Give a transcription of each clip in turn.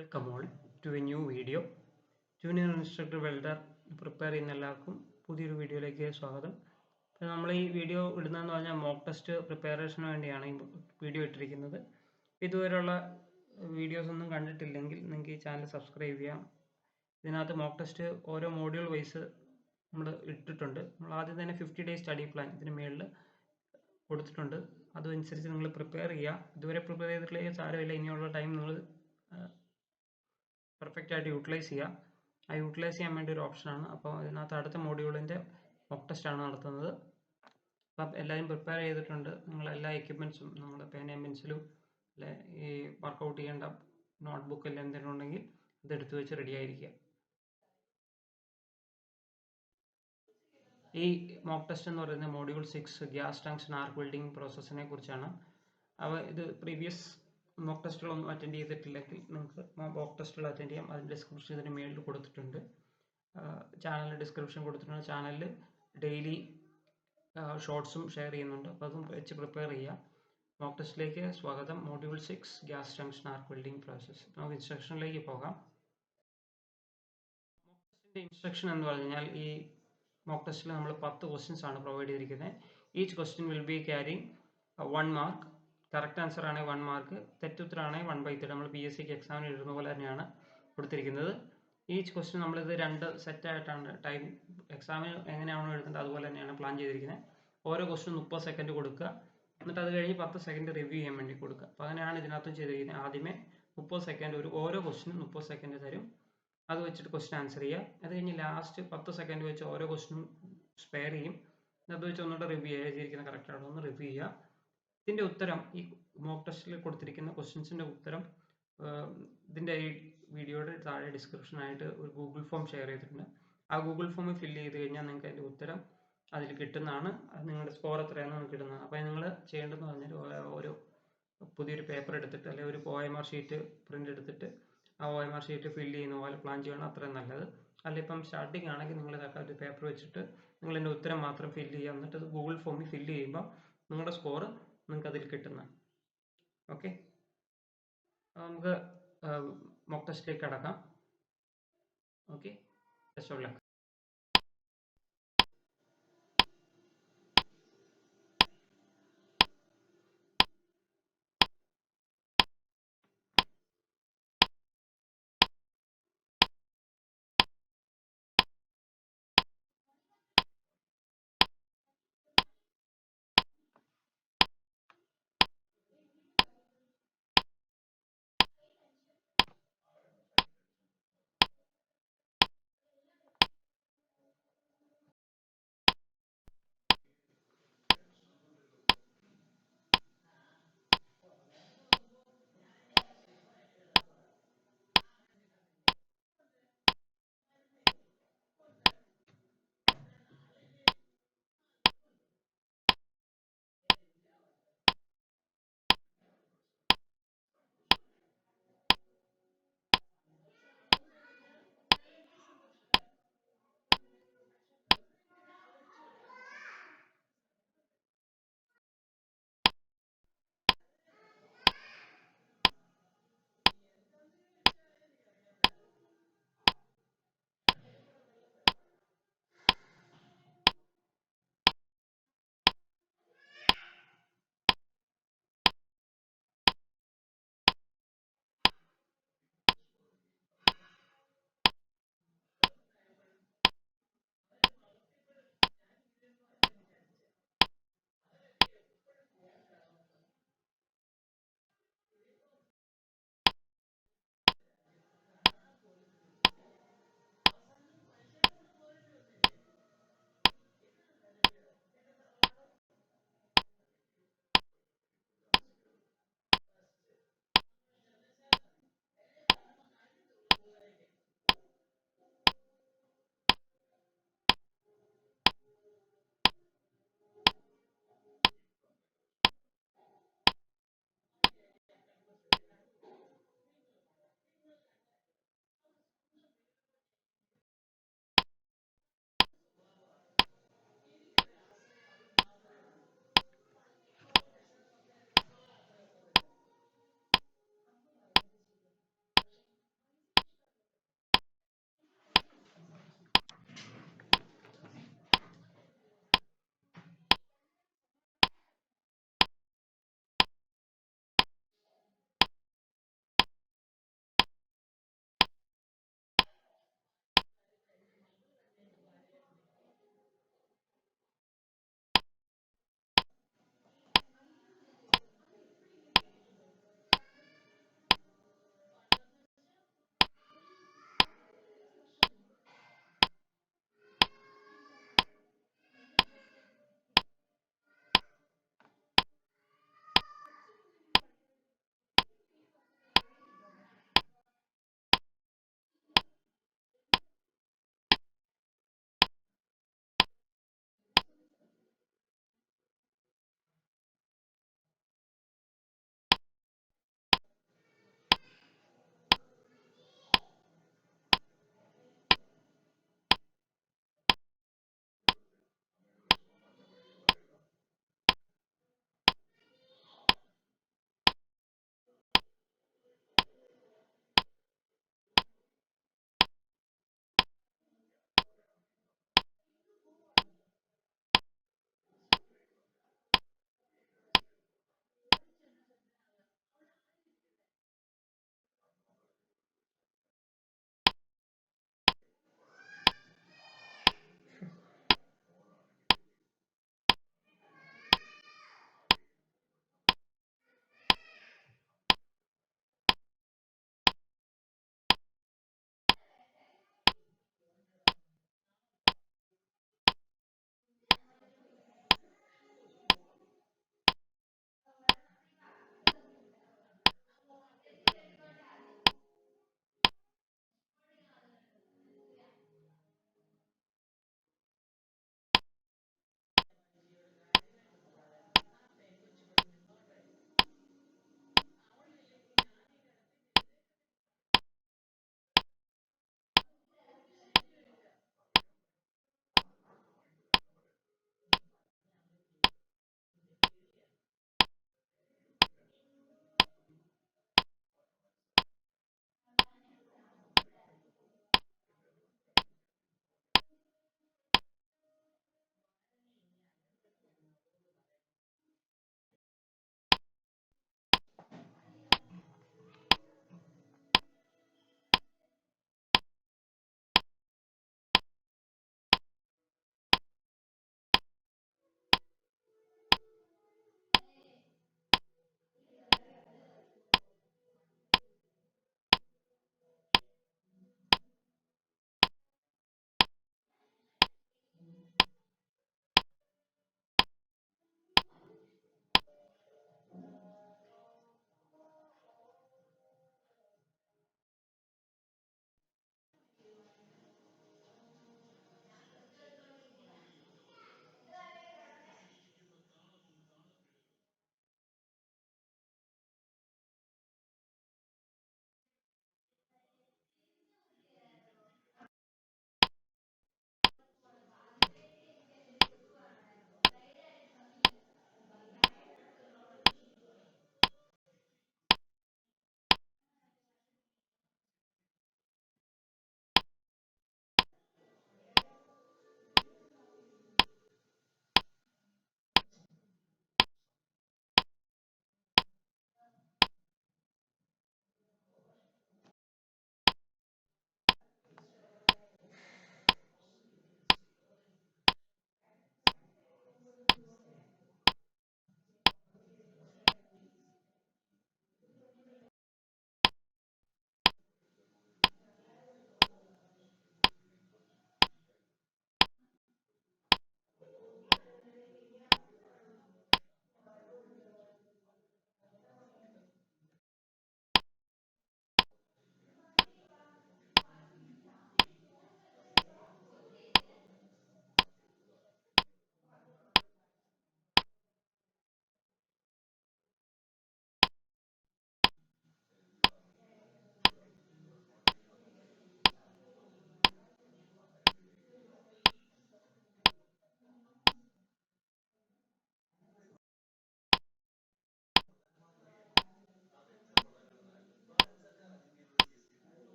Welcome all to a new video. Junior Instructor Welder prepare ചെയ്യുന്ന എല്ലാവർക്കും പുതിയൊരു വീഡിയോയിലേക്ക് സ്വാഗതം. അപ്പോൾ നമ്മൾ ഈ വീഡിയോ ഇടുന്നതെന്ന് പറഞ്ഞാൽ മോക്ക് ടെസ്റ്റ് പ്രിപ്പറേഷന് വേണ്ടിയാണ് ഈ വീഡിയോ ഇട്ടിരിക്കുന്നത്. ഇതുവരെയുള്ള വീഡിയോസ് ഒന്നും കണ്ടിട്ടില്ലെങ്കിൽ നിങ്ങൾക്ക് ഈ ചാനൽ സബ്സ്ക്രൈബ് ചെയ്യാം. ഇതിനകത്ത് മോക്ക് ടെസ്റ്റ് ഓരോ മോഡ്യൂൾ വൈസ് നമ്മൾ ഇട്ടിട്ടുണ്ട്. നമ്മൾ ആദ്യം തന്നെ 50 ഡേ സ്റ്റഡി പ്ലാൻ ഇതിന് മേളിൽ കൊടുത്തിട്ടുണ്ട്. അതനുസരിച്ച് നിങ്ങൾ പ്രിപ്പയർ ചെയ്യുക. ഇതുവരെ പ്രിപ്പയർ ചെയ്തിട്ടില്ലെങ്കിൽ സാരമില്ല, ഇനിയുള്ള ടൈം നിങ്ങൾ പെർഫെക്റ്റ് ആയിട്ട് യൂട്ടിലൈസ് ചെയ്യുക. ആ യൂട്ടിലൈസ് ചെയ്യാൻ വേണ്ടി ഒരു ഓപ്ഷനാണ്. അപ്പോൾ ഇതിനകത്ത് അടുത്ത മോഡ്യൂളിൻ്റെ മോക്ക് ടെസ്റ്റാണ് നടത്തുന്നത്. അപ്പം എല്ലാവരും പ്രിപ്പയർ ചെയ്തിട്ടുണ്ട്. നിങ്ങളെല്ലാ എക്യുപ്മെൻറ്റ്സും നമ്മൾ പേനയും പെൻസിലും അല്ലെ ഈ വർക്കൗട്ട് ചെയ്യേണ്ട നോട്ട്ബുക്ക് എല്ലാം എന്തെങ്കിലും ഉണ്ടെങ്കിൽ അതെടുത്ത് വെച്ച് റെഡി ആയിരിക്കുക. ഈ മോക്ക് ടെസ്റ്റ് എന്ന് പറയുന്നത് module 6 gas tungsten arc welding പ്രോസസ്സിനെ കുറിച്ചാണ്. ഇത് പ്രീവിയസ് മോക്ക് ടെസ്റ്റുകളൊന്നും അറ്റൻഡ് ചെയ്തിട്ടില്ലെങ്കിൽ നിങ്ങൾക്ക് മോക്ക് ടെസ്റ്റുകൾ അറ്റൻഡ് ചെയ്യാം. അതിൻ്റെ ഡിസ്ക്രിപ്ഷൻ ഇതിന് മേളിൽ കൊടുത്തിട്ടുണ്ട്. ചാനലിൽ ഡിസ്ക്രിപ്ഷൻ കൊടുത്തിട്ടുണ്ട്. ചാനലിൽ ഡെയിലി ഷോർട്സും ഷെയർ ചെയ്യുന്നുണ്ട്. അപ്പോൾ അതും വെച്ച് പ്രിപ്പയർ ചെയ്യുക. മോക്ക് ടെസ്റ്റിലേക്ക് സ്വാഗതം. Module 6 gas tungsten arc welding process. നമുക്ക് ഇൻസ്ട്രക്ഷനിലേക്ക് പോകാം. മോക്ക് ടെസ്റ്റിൻ്റെ ഇൻസ്ട്രക്ഷൻ എന്ന് പറഞ്ഞാൽ ഈ മോക്ക് ടെസ്റ്റിൽ നമ്മൾ 10 ക്വസ്റ്റ്യൻസ് ആണ് പ്രൊവൈഡ് ചെയ്തിരിക്കുന്നത്. Each question will be carrying 1 mark. Correct answer ആണെങ്കിൽ 1 മാർക്ക്, തെറ്റുത്തരമാണെങ്കിൽ 1/3. നമ്മൾ PSC എക്സാമിന് എഴുതുന്ന പോലെ തന്നെയാണ് കൊടുത്തിരിക്കുന്നത്. ഈച്ച് ക്വസ്റ്റ്യൻ നമ്മളിത് 2 സെറ്റായിട്ടാണ് ടൈം എക്സാമിന് എങ്ങനെയാണോ എഴുതേണ്ടത് അതുപോലെ തന്നെയാണ് പ്ലാൻ ചെയ്തിരിക്കുന്നത്. ഓരോ ക്വസ്റ്റ്യൻ 30 സെക്കൻഡ് കൊടുക്കുക, എന്നിട്ട് അത് കഴിഞ്ഞ് 10 സെക്കൻഡ് റിവ്യൂ ചെയ്യാൻ വേണ്ടി കൊടുക്കുക. അപ്പോൾ അങ്ങനെയാണ് ഇതിനകത്തും ചെയ്തിരിക്കുന്നത്. ആദ്യമേ 30 സെക്കൻഡ് ഓരോ ക്വസ്റ്റ്യനും 30 സെക്കൻഡ് തരും. അത് വെച്ചിട്ട് ക്വസ്റ്റ്യൻ ആൻസർ ചെയ്യുക. അത് കഴിഞ്ഞ് ലാസ്റ്റ് 10 സെക്കൻഡ് വെച്ച് ഓരോ ക്വസ്റ്റ്യനും സ്പെയർ ചെയ്യും. അത് വെച്ച് ഒന്നുകൂടെ റിവ്യൂ ചെയ്യുക, എഴുതിയിരിക്കുന്ന കറക്റ്റ് ആണോ എന്ന് റിവ്യൂ ചെയ്യുക. ഇതിൻ്റെ ഉത്തരം ഈ മോക്ക് ടെസ്റ്റിൽ കൊടുത്തിരിക്കുന്ന ക്വസ്റ്റ്യൻസിൻ്റെ ഉത്തരം ഇതിൻ്റെ ഈ വീഡിയോയുടെ താഴെ ഡിസ്ക്രിപ്ഷനായിട്ട് ഒരു ഗൂഗിൾ ഫോം ഷെയർ ചെയ്തിട്ടുണ്ട്. ആ ഗൂഗിൾ ഫോം ഫില്ല് ചെയ്ത് കഴിഞ്ഞാൽ നിങ്ങൾക്ക് അതിൻ്റെ ഉത്തരം അതിൽ കിട്ടുന്നതാണ്. അത് നിങ്ങളുടെ സ്കോർ എത്രയാണെന്ന് നിങ്ങൾക്ക് കിട്ടുന്നതാണ്. അപ്പോൾ നിങ്ങൾ ചെയ്യേണ്ടതെന്ന് പറഞ്ഞാൽ ഒരു പുതിയൊരു പേപ്പർ എടുത്തിട്ട് അല്ലെങ്കിൽ ഒരു OMR ഷീറ്റ് പ്രിൻ്റ് എടുത്തിട്ട് ആ OMR ഷീറ്റ് ഫില്ല് ചെയ്യുന്ന പോലെ പ്ലാൻ ചെയ്യണം. അത്രയും നല്ലത്. അല്ല ഇപ്പം സ്റ്റാർട്ടിംഗ് ആണെങ്കിൽ നിങ്ങൾ ഒരു പേപ്പർ വെച്ചിട്ട് നിങ്ങൾ അതിൻ്റെ ഉത്തരം മാത്രം ഫില്ല് ചെയ്യുക. എന്നിട്ട് അത് ഗൂഗിൾ ഫോമിൽ ഫില്ല് ചെയ്യുമ്പോൾ നിങ്ങളുടെ സ്കോർ നിങ്ങൾക്ക് അതിൽ കിട്ടുന്ന. ഓക്കെ, നമുക്ക് മോക്ക് ടെസ്റ്റിലേക്ക് കടക്കാം. Okay, best of luck.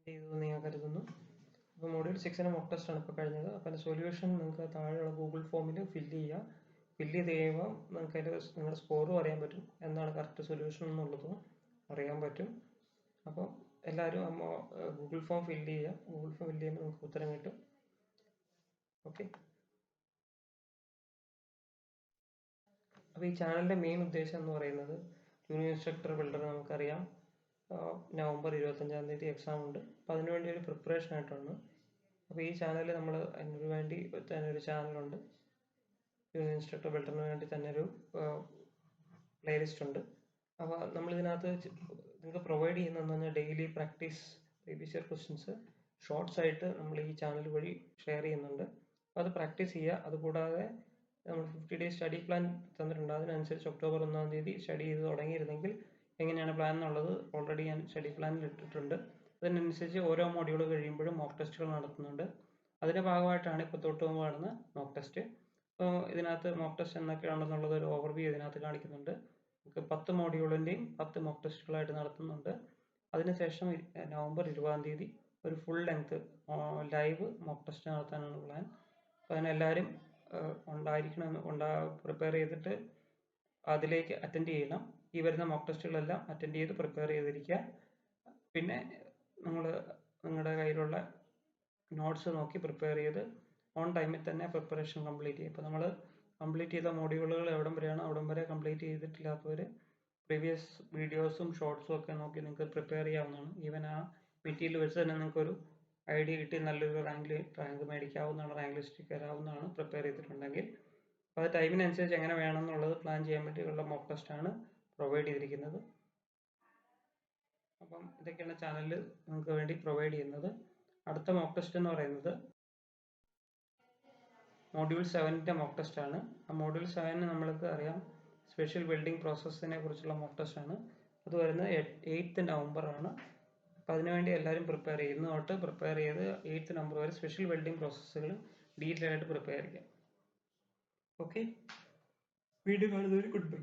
ചെയ്തതെന്ന് ഞാൻ കരുതുന്നു. അപ്പോൾ മൊഡ്യൂൾ 6 മോക്ക് ടെസ്റ്റ് ആണ് ഇപ്പോൾ കഴിഞ്ഞത്. അപ്പോൾ അതിൻ്റെ സൊല്യൂഷൻ നിങ്ങൾക്ക് താഴെയുള്ള ഗൂഗിൾ ഫോമിൽ ഫില്ല് ചെയ്യുക. ഫില്ല് ചെയ്ത് കഴിയുമ്പോൾ നിങ്ങൾക്ക് അതിൻ്റെ നിങ്ങളുടെ സ്കോറും അറിയാൻ പറ്റും, എന്താണ് കറക്റ്റ് സൊല്യൂഷൻ എന്നുള്ളതും അറിയാൻ പറ്റും. അപ്പോൾ എല്ലാവരും ഗൂഗിൾ ഫോം ഫില്ല് ചെയ്യുക. ഗൂഗിൾ ഫോം ഫില്ല് ചെയ്യുമ്പോൾ നിങ്ങൾക്ക് ഉത്തരം കിട്ടും. ഓക്കെ. അപ്പോൾ ഈ ചാനലിൻ്റെ മെയിൻ ഉദ്ദേശം എന്ന് പറയുന്നത് ജൂനിയർ ഇൻസ്ട്രക്ടർ ബിൽഡർ നമുക്കറിയാം നവംബർ 25 എക്സാം ഉണ്ട്. അപ്പോൾ അതിനുവേണ്ടി ഒരു പ്രിപ്പറേഷൻ ആയിട്ടാണ്. അപ്പോൾ ഈ ചാനൽ നമ്മൾ അതിനു വേണ്ടി തന്നെ ഒരു ചാനലുണ്ട്. ജൂനിയർ ഇൻസ്ട്രക്ടർ ബിൽഡറിന് വേണ്ടി തന്നെ ഒരു പ്ലേലിസ്റ്റ് ഉണ്ട്. അപ്പോൾ നമ്മളിതിനകത്ത് നിങ്ങൾക്ക് പ്രൊവൈഡ് ചെയ്യുന്നതെന്ന് പറഞ്ഞാൽ daily practice previous year questions shorts ആയിട്ട് നമ്മൾ ഈ ചാനൽ വഴി ഷെയർ ചെയ്യുന്നുണ്ട്. അപ്പോൾ അത് പ്രാക്ടീസ് ചെയ്യുക. അതുകൂടാതെ നമ്മൾ 50 ഡേയ്സ് സ്റ്റഡി പ്ലാൻ തന്നിട്ടുണ്ട്. അതിനനുസരിച്ച് ഒക്ടോബർ 1 സ്റ്റഡി ചെയ്ത് തുടങ്ങിയിരുന്നെങ്കിൽ എങ്ങനെയാണ് പ്ലാൻ എന്നുള്ളത് ഓൾറെഡി ഞാൻ സ്റ്റഡി പ്ലാനിൽ ഇട്ടിട്ടുണ്ട്. അതിനനുസരിച്ച് ഓരോ മൊഡ്യൂൾ കഴിയുമ്പോഴും മോക്ക് ടെസ്റ്റുകൾ നടത്തുന്നുണ്ട്. അതിൻ്റെ ഭാഗമായിട്ടാണ് ഇപ്പോൾ തൊട്ട് മുമ്പ് കാണുന്ന മോക്ക് ടെസ്റ്റ്. അപ്പോൾ ഇതിനകത്ത് മോക്ക് ടെസ്റ്റ് എന്തൊക്കെയാണെന്നുള്ളത് ഒരു ഓവർവ്യൂ ഇതിനകത്ത് കാണിക്കുന്നുണ്ട്. നമുക്ക് 10 മോഡ്യൂളിൻ്റെയും 10 മോക്ക് ടെസ്റ്റുകളായിട്ട് നടത്തുന്നുണ്ട്. അതിനുശേഷം നവംബർ 20 ഒരു full length live mock test നടത്താനാണ് പ്ലാൻ. അപ്പോൾ അതിനെല്ലാവരും പ്രിപ്പയർ ചെയ്തിട്ട് അതിലേക്ക് അറ്റൻഡ് ചെയ്യണം. ഈ വരുന്ന മോക്ക് ടെസ്റ്റുകളെല്ലാം അറ്റൻഡ് ചെയ്ത് പ്രിപ്പയർ ചെയ്തിരിക്കുക. പിന്നെ നിങ്ങളുടെ കയ്യിലുള്ള നോട്ട്സ് നോക്കി പ്രിപ്പയർ ചെയ്ത് ഓൺ ടൈമിൽ തന്നെ പ്രിപ്പറേഷൻ കംപ്ലീറ്റ് ചെയ്യും. ഇപ്പോൾ നമ്മൾ കംപ്ലീറ്റ് ചെയ്ത മോഡ്യൂളുകൾ എവിടം വരെയാണ് അവിടം വരെ കംപ്ലീറ്റ് ചെയ്തിട്ടില്ലാത്തവർ പ്രീവിയസ് വീഡിയോസും ഷോർട്സും ഒക്കെ നോക്കി നിങ്ങൾക്ക് പ്രിപ്പയർ ചെയ്യാവുന്നതാണ്. ഈവൻ ആ മെറ്റീരിയൽ വെച്ച് തന്നെ നിങ്ങൾക്കൊരു ഐഡിയ കിട്ടി നല്ലൊരു റാങ്ക് മേടിക്കാവുന്നതാണ്, റാങ്ക് ലിസ്റ്റിൽ കയറാവുന്നതാണ് പ്രിപ്പയർ ചെയ്തിട്ടുണ്ടെങ്കിൽ. അപ്പോൾ അത് ടൈമിനനുസരിച്ച് എങ്ങനെ വേണമെന്നുള്ളത് പ്ലാൻ ചെയ്യാൻ വേണ്ടിയുള്ള മോക്ക് ടെസ്റ്റാണ് പ്രൊവൈഡ് ചെയ്തിരിക്കുന്നത്. അപ്പം ഇതൊക്കെയാണ് ചാനലിൽ നിങ്ങൾക്ക് വേണ്ടി പ്രൊവൈഡ് ചെയ്യുന്നത്. അടുത്ത മോക്ക് ടെസ്റ്റ് എന്ന് പറയുന്നത് മോഡ്യൂൾ 7 മോക്ക് ടെസ്റ്റ് ആണ്. ആ മോഡ്യൂൾ 7 നമ്മൾക്ക് അറിയാം സ്പെഷ്യൽ ബിൽഡിംഗ് പ്രോസസ്സിനെ കുറിച്ചുള്ള മോക്ക് ടെസ്റ്റ് ആണ്. അത് വരുന്നത് 8 നവംബർ ആണ്. അപ്പോൾ അതിനുവേണ്ടി എല്ലാവരും പ്രിപ്പയർ ചെയ്യുന്നു. തൊട്ട് പ്രിപ്പയർ ചെയ്ത് 8 നവംബർ വരെ സ്പെഷ്യൽ ബിൽഡിംഗ് പ്രോസസ്സുകൾ ഡീറ്റെയിൽ ആയിട്ട് പ്രിപ്പയർ ചെയ്യാം. ഓക്കെ, വീഡിയോ കാണുന്നവർ ഗുഡ് ബൈ.